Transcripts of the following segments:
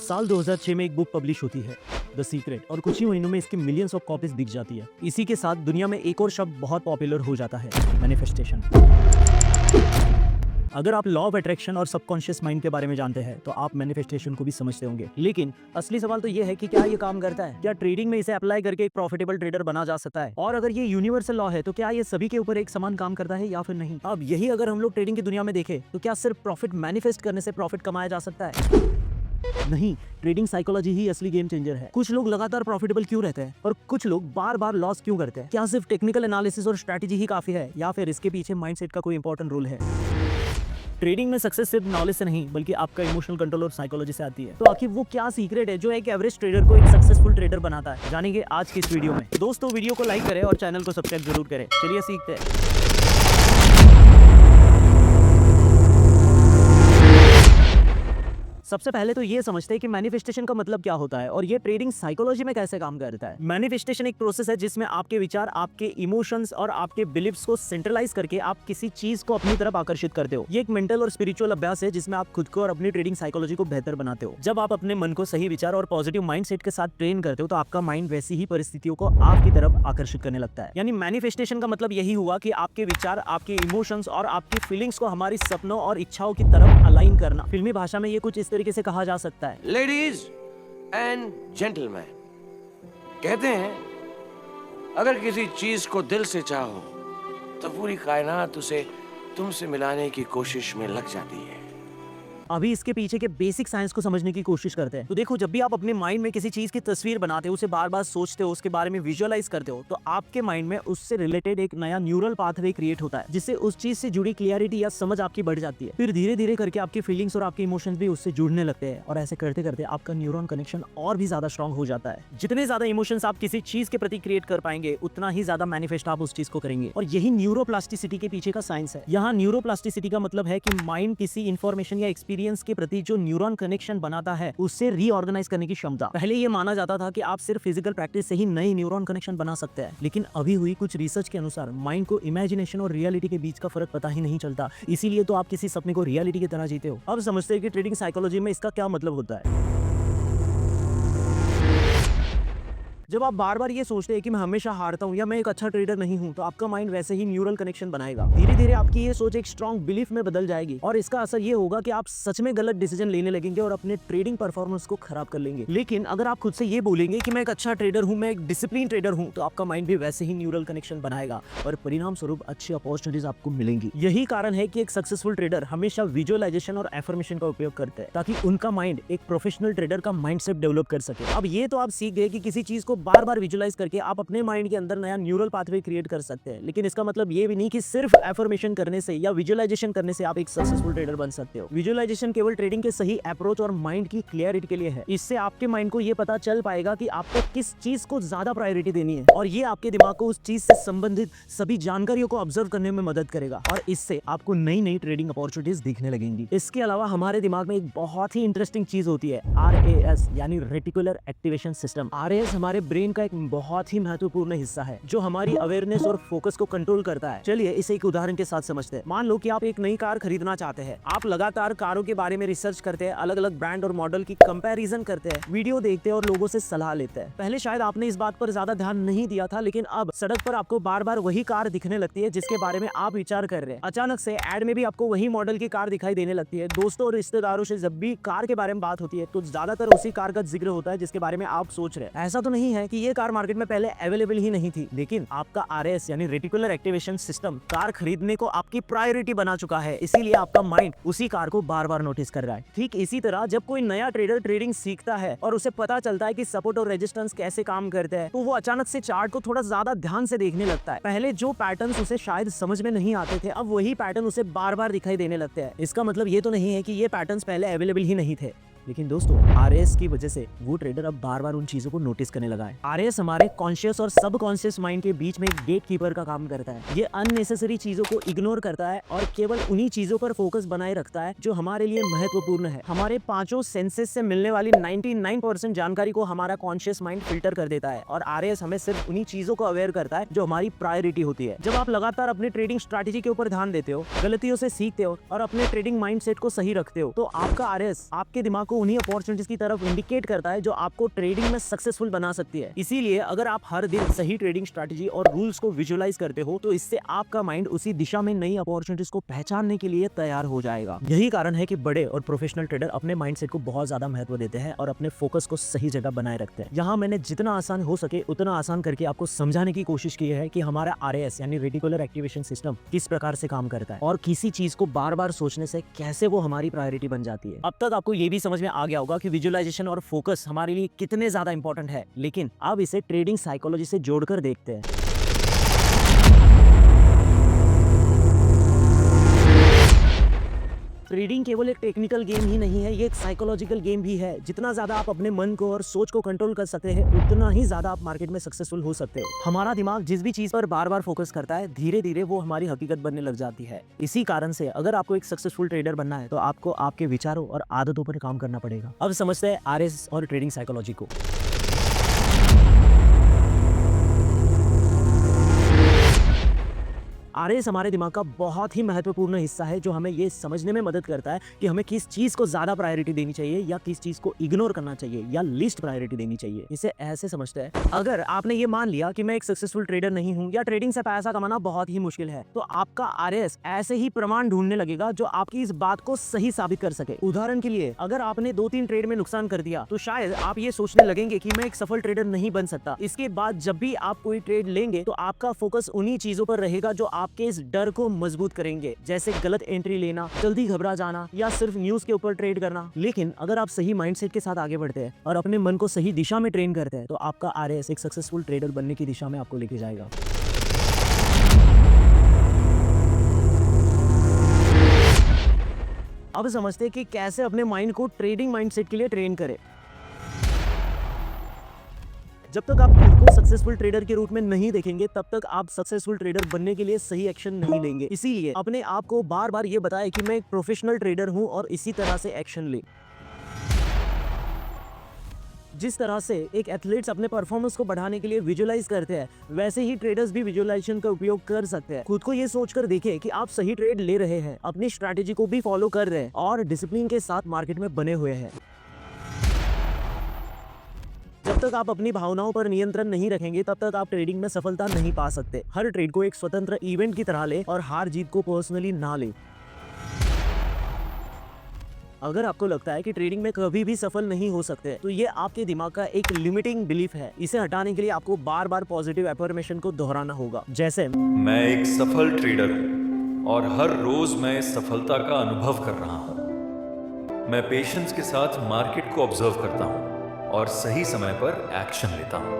साल 2006 में एक बुक पब्लिश होती है, द सीक्रेट, और कुछ ही महीनों में इसकी मिलियंस ऑफ कॉपीज बिक जाती है। इसी के साथ दुनिया में एक और शब्द बहुत पॉपुलर हो जाता है, मैनिफेस्टेशन। अगर आप लॉ ऑफ अट्रैक्शन और सबकॉन्शियस माइंड के बारे में जानते हैं तो आप मैनिफेस्टेशन को भी समझते होंगे। लेकिन असली सवाल तो ये है कि क्या ये काम करता है? क्या ट्रेडिंग में इसे अप्लाई करके एक प्रॉफिटेबल ट्रेडर बना जा सकता है? और अगर ये यूनिवर्सल लॉ है तो क्या ये सभी के ऊपर एक समान काम करता है या फिर नहीं? अब यही अगर हम लोग ट्रेडिंग की दुनिया में देखें तो क्या सिर्फ प्रॉफिट मैनिफेस्ट करने से प्रॉफिट कमाया जा सकता है? नहीं, ट्रेडिंग साइकोलॉजी ही असली गेम चेंजर है। कुछ लोग लगातार प्रॉफिटेबल क्यों रहते हैं और कुछ लोग बार बार लॉस क्यों करते हैं? क्या सिर्फ टेक्निकल एनालिसिस और स्ट्रैटेजी ही काफी है या फिर इसके पीछे माइंडसेट का कोई इंपॉर्टेंट रोल है? ट्रेडिंग में सक्सेस सिर्फ नॉलेज से नहीं बल्कि आपका इमोशनल कंट्रोल और साइकोलॉजी से आती है। तो आखिर वो क्या सीक्रेट है जो एक एवरेज ट्रेडर को एक सक्सेसफुल ट्रेडर बनाता है? जानेंगे आज की इस वीडियो में। दोस्तों, वीडियो को लाइक करें और चैनल को सब्सक्राइब जरूर करें। चलिए सीखते हैं। सबसे पहले तो ये समझते हैं कि मैनिफेस्टेशन का मतलब क्या होता है और ये ट्रेडिंग साइकोलॉजी में कैसे काम करता है। मैनिफेस्टेशन एक प्रोसेस है जिसमें आपके विचार, आपके इमोशंस और आपके बिलीफ्स को सेंट्रलाइज करके आप किसी चीज को अपनी तरफ आकर्षित करते हो। ये एक मेंटल और स्पिरिचुअल अभ्यास है जिसमें आप खुद को और अपनी ट्रेडिंग साइकोलॉजी को बेहतर बनाते हो। जब आप अपने मन को सही विचार और पॉजिटिव माइंडसेट के साथ ट्रेन करते हो तो आपका माइंड वैसी ही परिस्थितियों को आपकी तरफ आकर्षित करने लगता है। यानी मैनिफेस्टेशन का मतलब यही हुआ कि आपके विचार, आपके इमोशंस और आपकी फीलिंग्स को हमारी सपनों और इच्छाओं की तरफ अलाइन करना। फिल्मी भाषा में ये कुछ इस तरीके से कहा जा सकता है। लेडीज एंड जेंटलमैन, कहते हैं अगर किसी चीज को दिल से चाहो तो पूरी कायनात उसे तुमसे मिलाने की कोशिश में लग जाती है। अभी इसके पीछे के बेसिक साइंस को समझने की कोशिश करते हैं। तो देखो, जब भी आप अपने माइंड में किसी चीज की तस्वीर बनाते हो, उसे बार बार सोचते हो, उसके बारे में विजुअलाइज करते हो, तो आपके माइंड में उससे रिलेटेड एक नया न्यूरल पाथवे क्रिएट होता है जिससे उस चीज से जुड़ी क्लियरिटी या समझ आपकी बढ़ जाती है। फिर धीरे धीरे करके आपकी फीलिंग्स और आपके इमोशंस भी उससे जुड़ने लगते हैं और ऐसे करते करते आपका न्यूरॉन कनेक्शन और भी ज्यादा स्ट्रॉन्ग हो जाता है। जितने ज्यादा इमोशंस आप किसी चीज के प्रति क्रिएट कर पाएंगे उतना ही ज्यादा मैनिफेस्ट आप उस चीज को करेंगे। और यही न्यूरोप्लास्टिसिटी के पीछे का साइंस है। यहाँ न्यूरोप्लास्टिसिटी का मतलब है कि माइंड किसी इंफॉर्मेशन या एक्सपीरियंस के प्रति जो न्यूरॉन कनेक्शन बनाता है उससे रीऑर्गेनाइज करने की क्षमता। पहले ये माना जाता था कि आप सिर्फ फिजिकल प्रैक्टिस से ही नए न्यूरॉन कनेक्शन बना सकते हैं, लेकिन अभी हुई कुछ रिसर्च के अनुसार माइंड को इमेजिनेशन और रियलिटी के बीच का फर्क पता ही नहीं चलता। इसीलिए तो आप किसी सपने को रियलिटी की तरह जीते हो। अब समझते हैं कि ट्रेडिंग साइकोलॉजी में इसका क्या मतलब होता है। जब आप बार बार ये सोचते हैं कि मैं हमेशा हारता हूँ या मैं एक अच्छा ट्रेडर नहीं हूँ, तो आपका माइंड वैसे ही न्यूरल कनेक्शन बनाएगा। धीरे धीरे आपकी ये सोच एक स्ट्रॉन्ग बिलीफ में बदल जाएगी और इसका असर ये होगा कि आप सच में गलत डिसीजन लेने लगेंगे और अपने ट्रेडिंग परफॉर्मेंस को खराब कर लेंगे। लेकिन अगर आप खुद से ये बोलेंगे कि मैं एक अच्छा ट्रेडर हूँ, मैं एक डिसिप्लिन ट्रेडर हूँ, तो आपका माइंड भी वैसे ही न्यूरल कनेक्शन बनाएगा और परिणाम स्वरूप अच्छी अपॉर्चुनिटीज आपको मिलेंगी। यही कारण है कि एक सक्सेसफुल ट्रेडर हमेशा विजुअलाइजेशन और एफर्मेशन का उपयोग करते हैं ताकि उनका माइंड एक प्रोफेशनल ट्रेडर का माइंडसेट डेवलप कर सके। अब ये तो आप सीख गए कि किसी चीज को बार बार विजुअलाइज करके आप अपने माइंड के अंदर नया न्यूरल पाथवे क्रिएट कर सकते हैं, लेकिन इसका मतलब ये भी नहीं कि सिर्फ एफर्मेशन करने से या विजुअलाइजेशन करने से आप एक सक्सेसफुल ट्रेडर बन सकते हो। विजुअलाइजेशन केवल ट्रेडिंग के सही अप्रोच और माइंड की क्लियरिटी के लिए है। इससे आपके माइंड को ये पता चल पाएगा कि आपको किस चीज को ज्यादा प्रायोरिटी देनी है और ये आपके दिमाग को उस चीज से संबंधित सभी जानकारियों को ऑब्जर्व करने में मदद करेगा और इससे आपको नई नई ट्रेडिंग अपॉर्चुनिटीज दिखने लगेंगी। इसके अलावा हमारे दिमाग में एक बहुत ही इंटरेस्टिंग चीज होती है, RAS यानी रेटिकुलर एक्टिवेशन सिस्टम। RAS हमारे ब्रेन का एक बहुत ही महत्वपूर्ण हिस्सा है जो हमारी अवेयरनेस और फोकस को कंट्रोल करता है। चलिए इसे एक उदाहरण के साथ समझते हैं। मान लो कि आप एक नई कार खरीदना चाहते हैं। आप लगातार कारों के बारे में रिसर्च करते हैं, अलग अलग ब्रांड और मॉडल की कंपैरिजन करते हैं, वीडियो देखते हैं और लोगों से सलाह लेते हैं। पहले शायद आपने इस बात पर ज्यादा ध्यान नहीं दिया था, लेकिन अब सड़क पर आपको बार बार वही कार दिखने लगती है जिसके बारे में आप विचार कर रहे हैं। अचानक से एड में भी आपको वही मॉडल की कार दिखाई देने लगती है। दोस्तों और रिश्तेदारों से जब भी कार के बारे में बात होती है तो ज्यादातर उसी कार का जिक्र होता है जिसके बारे में आप सोच रहे हैं। ऐसा तो नहीं है कि ये कार मार्केट में पहले अवेलेबल ही नहीं थी, लेकिन आपका RAS यानी रेटिकुलर एक्टिवेशन सिस्टम कार खरीदने को आपकी प्रायोरिटी बना चुका है। इसीलिए आपका माइंड उसी कार को बार बार नोटिस कर रहा है। ठीक इसी तरह जब कोई नया ट्रेडर ट्रेडिंग सीखता है और उसे पता चलता है कि सपोर्ट और रेजिस्टेंस कैसे काम करते हैं, तो वो अचानक से चार्ट को थोड़ा ज्यादा ध्यान से देखने लगता है। पहले जो पैटर्न्स उसे शायद समझ में नहीं आते थे, अब वही पैटर्न उसे बार बार दिखाई देने लगते हैं। इसका मतलब ये तो नहीं है कि ये पैटर्न्स पहले अवेलेबल ही नहीं थे, लेकिन दोस्तों RAS की वजह से वो ट्रेडर अब बार बार उन चीजों को नोटिस करने लगा है। RAS हमारे कॉन्शियस और सबकॉन्शियस माइंड के बीच में एक गेट कीपर का काम करता है। ये अननेसेसरी चीजों को इग्नोर करता है और केवल उन्हीं चीजों पर फोकस बनाए रखता है जो हमारे लिए महत्वपूर्ण है। हमारे पांचों सेंसेस से मिलने वाली 99% जानकारी को हमारा कॉन्शियस माइंड फिल्टर कर देता है और RAS हमें सिर्फ उन्हीं चीजों को अवेयर करता है जो हमारी प्रायोरिटी होती है। जब आप लगातार अपने ट्रेडिंग स्ट्रैटेजी के ऊपर ध्यान देते हो, गलतियों से सीखते हो और अपने ट्रेडिंग माइंडसेट को सही रखते हो, तो आपका RAS आपके दिमाग आपको उन्हीं अपॉर्चुनिटीज की तरफ इंडिकेट करता है जो आपको ट्रेडिंग में सक्सेसफुल बना सकती है। इसीलिए अगर आप हर दिन सही ट्रेडिंग स्ट्रैटेजी और रूल्स को विजुअलाइज करते हो तो इससे आपका माइंड उसी दिशा में नई अपॉर्चुनिटीज को पहचानने के लिए तैयार हो जाएगा। यही कारण है कि बड़े और प्रोफेशनल ट्रेडर अपने माइंडसेट को बहुत ज्यादा महत्व देते हैं और अपने फोकस को सही जगह बनाए रखते हैं। यहाँ मैंने जितना आसान हो सके उतना आसान करके आपको समझाने की कोशिश की है कि हमारा RAS यानी रेटिकुलर एक्टिवेशन सिस्टम किस प्रकार से काम करता है और किसी चीज को बार बार सोचने से कैसे वो हमारी प्रायोरिटी बन जाती है। अब तक आपको ये भी समझ में आ गया होगा कि विजुअलाइजेशन और फोकस हमारे लिए कितने ज्यादा इंपॉर्टेंट है, लेकिन अब इसे ट्रेडिंग साइकोलॉजी से जोड़कर देखते हैं। ट्रेडिंग केवल एक टेक्निकल गेम ही नहीं है, ये एक साइकोलॉजिकल गेम भी है। जितना ज्यादा आप अपने मन को और सोच को कंट्रोल कर सकते हैं उतना ही ज्यादा आप मार्केट में सक्सेसफुल हो सकते हो। हमारा दिमाग जिस भी चीज पर बार बार फोकस करता है धीरे धीरे वो हमारी हकीकत बनने लग जाती है। इसी कारण से अगर आपको एक सक्सेसफुल ट्रेडर बनना है तो आपको आपके विचारों और आदतों पर काम करना पड़ेगा। अब समझते हैं RAS और ट्रेडिंग साइकोलॉजी को। RAS हमारे दिमाग का बहुत ही महत्वपूर्ण हिस्सा है जो हमें ये समझने में मदद करता है कि हमें किस चीज को ज्यादा प्रायोरिटी देनी चाहिए या किस चीज को इग्नोर करना चाहिए या लीस्ट प्रायोरिटी देनी चाहिए। इसे ऐसे समझते हैं, अगर आपने ये मान लिया कि मैं एक सक्सेसफुल ट्रेडर नहीं हूँ या ट्रेडिंग से पैसा कमाना बहुत ही मुश्किल है, तो आपका RAS ऐसे ही प्रमाण ढूंढने लगेगा जो आपकी इस बात को सही साबित कर सके। उदाहरण के लिए, अगर आपने 2-3 ट्रेड में नुकसान कर दिया तो शायद आप ये सोचने लगेंगे कि मैं एक सफल ट्रेडर नहीं बन सकता। इसके बाद जब भी आप कोई ट्रेड लेंगे तो आपका फोकस उन्हीं चीजों पर रहेगा जो आपके इस डर को मजबूत करेंगे, जैसे गलत एंट्री लेना, जल्दी घबरा जाना या सिर्फ न्यूज के ऊपर ट्रेड करना। लेकिन अगर आप सही माइंडसेट के साथ आगे बढ़ते हैं और अपने मन को सही दिशा में ट्रेन करते हैं तो आपका RAS एक सक्सेसफुल ट्रेडर बनने की दिशा में आपको लेके जाएगा। अब समझते हैं कि कैसे अपने माइंड को ट्रेडिंग माइंडसेट के लिए ट्रेन करें। जब तक आप खुद को सक्सेसफुल ट्रेडर के रूप में नहीं देखेंगे तब तक आप सक्सेसफुल ट्रेडर बनने के लिए सही एक्शन नहीं लेंगे। इसीलिए अपने आप को बार बार ये बताएं कि मैं एक प्रोफेशनल ट्रेडर हूं और इसी तरह से एक्शन ले। जिस तरह से एक एथलीट्स अपने परफॉर्मेंस को बढ़ाने के लिए विजुअलाइज करते हैं, वैसे ही ट्रेडर्स भी विजुअलाइजेशन का उपयोग कर सकते हैं। खुद को ये सोचकर देखें कि आप सही ट्रेड ले रहे हैं, अपनी स्ट्रैटेजी को भी फॉलो कर रहे हैं और डिसिप्लिन के साथ मार्केट में बने हुए हैं। जब तक आप अपनी भावनाओं पर नियंत्रण नहीं रखेंगे तब तक आप ट्रेडिंग में सफलता नहीं पा सकते। हर ट्रेड को एक स्वतंत्र इवेंट की तरह ले और हार जीत को पर्सनली ना ले। अगर आपको लगता है कि ट्रेडिंग में कभी भी सफल नहीं हो सकते तो ये आपके दिमाग का एक लिमिटिंग बिलीफ है। इसे हटाने के लिए आपको बार बार पॉजिटिव एफर्मेशन को दोहराना होगा, जैसे मैं एक सफल ट्रेडर हूँ और हर रोज मैं सफलता का अनुभव कर रहा हूँ। मैं पेशेंस के साथ मार्केट को ऑब्जर्व करता हूँ और सही समय पर एक्शन लेता हूँ।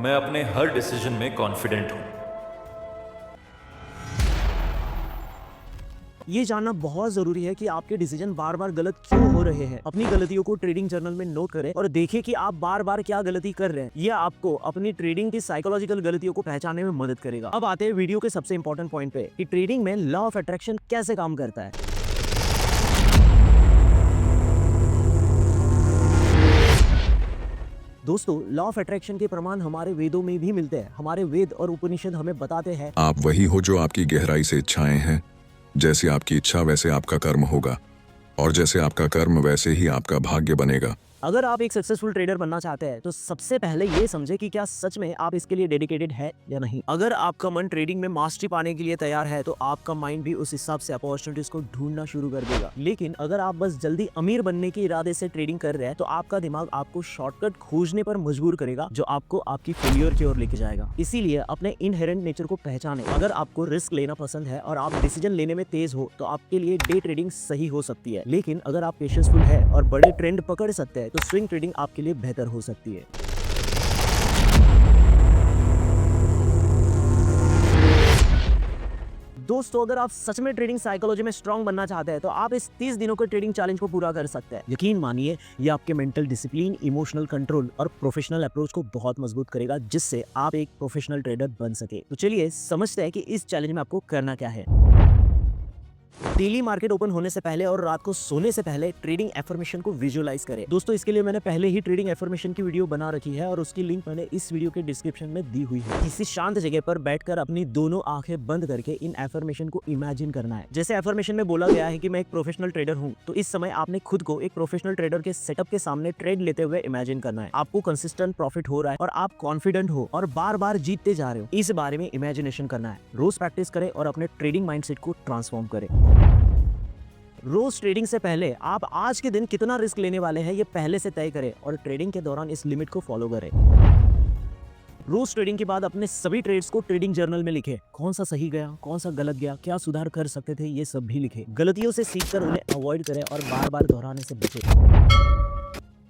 मैं अपने हर डिसीजन में कॉन्फिडेंट हूँ। ये जानना बहुत जरूरी है कि आपके डिसीजन बार बार गलत क्यों हो रहे हैं। अपनी गलतियों को ट्रेडिंग जर्नल में नोट करें और देखें कि आप बार बार क्या गलती कर रहे हैं। यह आपको अपनी ट्रेडिंग की साइकोलॉजिकल गलतियों को पहचानने में मदद करेगा। अब आते हैं वीडियो के सबसे इंपॉर्टेंट पॉइंट पे कि ट्रेडिंग में लॉ ऑफ अट्रैक्शन कैसे काम करता है। दोस्तों, लॉ ऑफ अट्रैक्शन के प्रमाण हमारे वेदों में भी मिलते हैं। हमारे वेद और उपनिषद हमें बताते हैं आप वही हो जो आपकी गहराई से इच्छाएं हैं। जैसी आपकी इच्छा वैसे आपका कर्म होगा और जैसे आपका कर्म वैसे ही आपका भाग्य बनेगा। अगर आप एक सक्सेसफुल ट्रेडर बनना चाहते हैं तो सबसे पहले ये समझे कि क्या सच में आप इसके लिए डेडिकेटेड है या नहीं। अगर आपका मन ट्रेडिंग में मास्टरी पाने के लिए तैयार है तो आपका माइंड भी उस हिसाब से अपॉर्चुनिटीज को ढूंढना शुरू कर देगा। लेकिन अगर आप बस जल्दी अमीर बनने के इरादे से ट्रेडिंग कर रहे हैं तो आपका दिमाग आपको शॉर्टकट खोजने पर मजबूर करेगा जो आपको आपकी फेलियर की ओर लेके जाएगा। इसीलिए अपने इनहेरेंट नेचर को पहचाने। अगर आपको रिस्क लेना पसंद है और आप डिसीजन लेने में तेज हो तो आपके लिए डे ट्रेडिंग सही हो सकती है। लेकिन अगर आप पेशेंसफुल है और बड़े ट्रेंड पकड़ सकते हैं तो स्विंग ट्रेडिंग आपके लिए बेहतर हो सकती है। दोस्तों, अगर आप सच में ट्रेडिंग साइकोलॉजी में स्ट्रांग बनना चाहते हैं तो आप इस 30 दिनों के ट्रेडिंग चैलेंज को पूरा कर सकते हैं। यकीन मानिए, ये आपके मेंटल डिसिप्लिन, इमोशनल कंट्रोल और प्रोफेशनल अप्रोच को बहुत मजबूत करेगा, जिससे आप एक प्रोफेशनल ट्रेडर बन सके। तो चलिए समझते हैं कि इस चैलेंज में आपको करना क्या है। डेली मार्केट ओपन होने से पहले और रात को सोने से पहले ट्रेडिंग एफर्मेशन को विजुअलाइज करें। दोस्तों इसके लिए मैंने पहले ही ट्रेडिंग एफर्मेशन की वीडियो बना रखी है और उसकी लिंक मैंने इस वीडियो के डिस्क्रिप्शन में दी हुई है। किसी शांत जगह पर बैठकर अपनी दोनों आंखें बंद करके इन एफर्मेशन को इमेजिन करना है। जैसे एफर्मेशन में बोला गया है कि मैं एक प्रोफेशनल ट्रेडर हूँ, तो इस समय आपने खुद को एक प्रोफेशनल ट्रेडर के सेटअप के सामने ट्रेड लेते हुए इमेजिन करना है। आपको कंसिस्टेंट प्रॉफिट हो रहा है और आप कॉन्फिडेंट हो और बार बार जीतते जा रहे हो, इस बारे में इमेजिनेशन करना है। रोज प्रैक्टिस करें और अपने ट्रेडिंग माइंडसेट को ट्रांसफॉर्म करें। रोज ट्रेडिंग से पहले आप आज के दिन कितना रिस्क लेने वाले हैं ये पहले से तय करें और ट्रेडिंग के दौरान इस लिमिट को फॉलो करें। रोज ट्रेडिंग के बाद अपने सभी ट्रेड्स को ट्रेडिंग जर्नल में लिखें। कौन सा सही गया, कौन सा गलत गया, क्या सुधार कर सकते थे, ये सब भी लिखें। गलतियों से सीखकर उन्हें अवॉइड करें और बार बार दोहराने से बचें।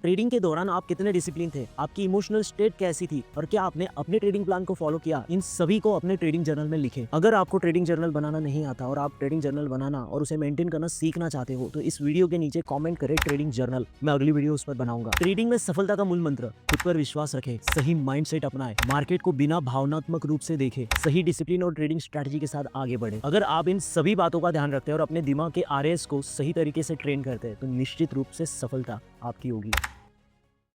ट्रेडिंग के दौरान आप कितने डिसिप्लिन थे, आपकी इमोशनल स्टेट कैसी थी और क्या आपने अपने ट्रेडिंग प्लान को फॉलो किया, इन सभी को अपने ट्रेडिंग जर्नल में लिखें। अगर आपको ट्रेडिंग जर्नल बनाना नहीं आता और आप ट्रेडिंग जर्नल बनाना और उसे मेंटेन करना सीखना चाहते हो तो इस वीडियो के नीचे कमेंट करें ट्रेडिंग जर्नल। मैं अगली वीडियो उस पर बनाऊंगा। ट्रेडिंग में सफलता का मूल मंत्र, खुद पर विश्वास रखें, सही माइंडसेट अपनाएं, मार्केट को बिना भावनात्मक रूप से देखें, सही डिसिप्लिन और ट्रेडिंग स्ट्रेटजी के साथ आगे बढ़े। अगर आप इन सभी बातों का ध्यान रखते हैं और अपने दिमाग के RAS को सही तरीके से ट्रेन करते हैं तो निश्चित रूप से सफलता आपकी होगी।